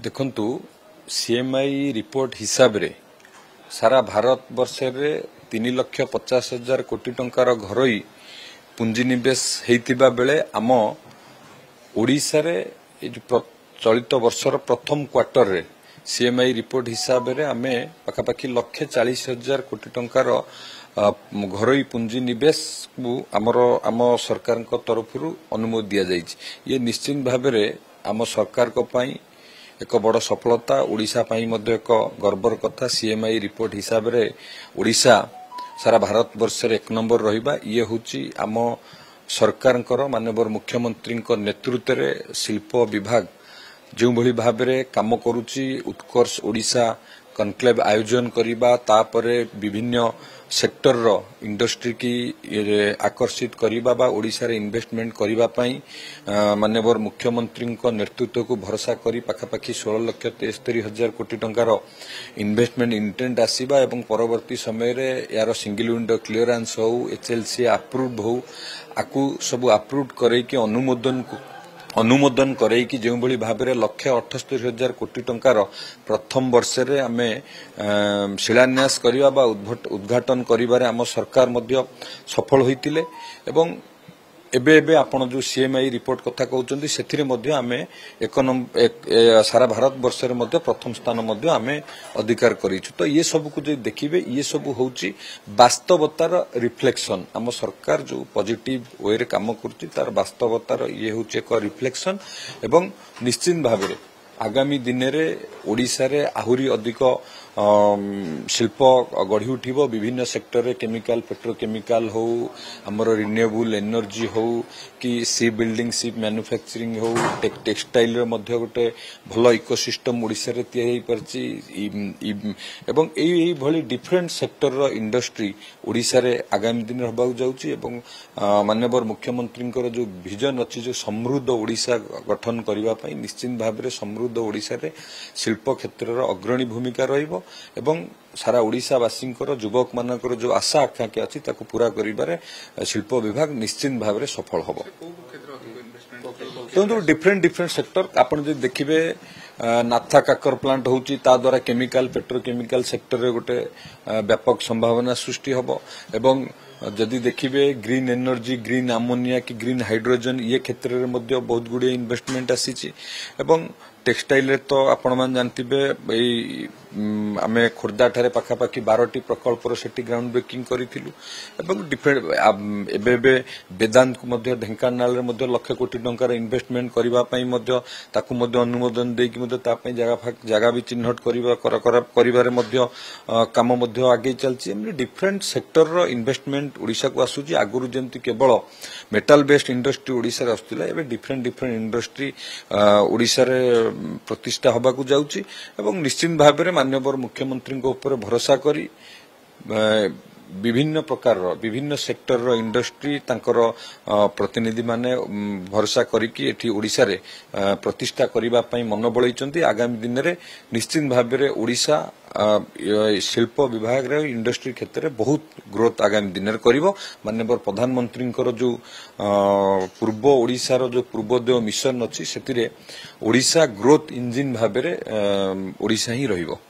देखंतु CMI report हिसाब रे सारा भारत वर्ष रे 3,50,000 कोटी टंकार घरोई पुंजीनिवेश हेतिबा बेले आम ओडिशा रे चलित वर्षर प्रथम क्वार्टर रे सीएमआई रिपोर्ट हिसाब रे आमे पाखापाखि 1,40,000 कोटी टंकार घरोई पुंजीनिवेश आम सरकार तरफ अनुमति दिया जाइछि। ये निश्चित भाव में आम सरकार को पाई एक बड़ सफलता, ओडिशा पाई मध्य एक गर्वर कथा। सीएमआई रिपोर्ट हिसाब रे ओडिशा सारा भारत वर्ष रे 1 नंबर रहिबा ये होची आम सरकार माननीय मुख्यमंत्री नेतृत्व रे शिल्प विभाग जो भली भाव रे काम करूची उत्कर्ष ओडिशा कनक्लेव आयोजन करिबा तापरे विभिन्न सेक्टर रो इंडस्ट्री की आकर्षित करिबा बा ओडिशा रे इन्वेस्टमेंट करिबा पई माननीय मुख्यमंत्री नेतृत्व को भरोसा करी पाखापाखि 16,73,000 कोटी टंकार इन्वेस्टमेंट इंटेंट आसीबा एवं परवर्ती समय रे यार सिंगल विंडो क्लियरेंस हो एचएलसी अप्रूव्ड हो आकु सब अप्रूव्ड करे कि अनुमोदन करे कि जो भली भाव में 1,78,000 कोटी टंकार प्रथम वर्ष रे आमे शिलान्यास करिबा बा उद्घाटन करिबारे आम सरकार मध्य सफल होइतिले एवं एबे आपण जो सीएमआई रिपोर्ट कथा कहउचंदी सेथिरे मध्य आमे सारा भारत वर्ष रे मध्य प्रथम स्थान मध्य आमे अधिकार करिछु। तो ये सब को जे देखिबे ये सब होउची वास्तवतार रिफ्लेक्शन। आम सरकार जो पॉजिटिव वे रे काम करछि तार वास्तवतार ये होउची एक रिफ्लेक्शन एवं निश्चित भाव में आगामी दिन रे ओडिशा रे आहुरी अधिक शिल्प गढ़ी उठिबो। विभिन्न सेक्टर रे केमिकल पेट्रोकेमिकल हो हमर रिन्यूएबल एनर्जी हो कि सी बिल्डिंग सी मैन्युफैक्चरिंग हो टेक्सटाइल रे मध्य गोटे भलो इकोसिस्टम ओडिशा रे तयारी परछि एवं एई भली डिफरेंट सेक्टर रो इंडस्ट्री ओडिशा रे आगामी दिन रहबा जाउछि एवं माननीय मुख्यमंत्री जो विजन अछि जो समृद्ध ओडिशा गठन करिबा पई निश्चित भाव रे समृद्ध ओडिशा रे शिल्प क्षेत्र रो अग्रणी भूमिका रहिबो एवं सारा ओडिशावासी युवक मानकर जो आशा आकांक्षा अच्छी ताको पूरा करिबारे शिल्प विभाग निश्चित भाव में सफल होबो। तो डिफरेंट सेक्टर आपण जे देखिबे नाथा काकर प्लांट होची ता द्वारा केमिकल पेट्रोकेमिकल सेक्टर रे गोटे व्यापक संभावना सृष्टि होबो एवं जदि देखिबे ग्रीन एनर्जी ग्रीन अमोनिया कि ग्रीन हाइड्रोजन ये क्षेत्र में मध्य बहुत गुड़े इन्वेस्टमेंट आसीची एवं टेक्सटाइल रे तो आपण मान जानथिबे आमे खोर्धा ठारे पाखापाखि 12टी प्रकल्पर सेठी ग्राउंड ब्रेकिंग करिथिलु एवं डिफरेंट एबे वेदांत को मध्य ढेंकानाल रे मध्य लाख कोटी टंकार इन्वेस्टमेंट करिबा पई मध्य ताकु मध्य अनुमोदन देकी मध्य ता पई जगह भी चिन्हट करिबारे मध्य काम मध्य आगे चलछि। डिफरेंट सेक्टर रो इन्वेस्टमेंट ओडिशा को आसुची आगुरु जेंति केवल मेटल बेस्ड इंडस्ट्री ओडिशा रे आस्तुला एबे डिफरेंट इंडस्ट्री ओडिशा रे प्रतिष्ठा होबा को जाउची एवं निश्चित भाव में माननीय मुख्यमंत्री ऊपर भरोसा करी विभिन्न प्रकार विभिन्न सेक्टर रो इंडस्ट्री तांकर प्रतिनिधि माने भरोसा करिकि एठी ओडिशा रे प्रतिष्ठा करिबा पई मन बळैचंती। आगामी दिन रे निश्चित भाव में ओडिशा शिल्प विभाग रे इंडस्ट्री क्षेत्र में बहुत ग्रोथ आगामी दिन रे करिवो। माननीय प्रधानमंत्री जो पूर्व ओडिशा रो जो पूर्वोदय मिशन अछि सेतिरे ओडिशा ग्रोथ इंजिन भाव में ओडिशा ही रहिवो।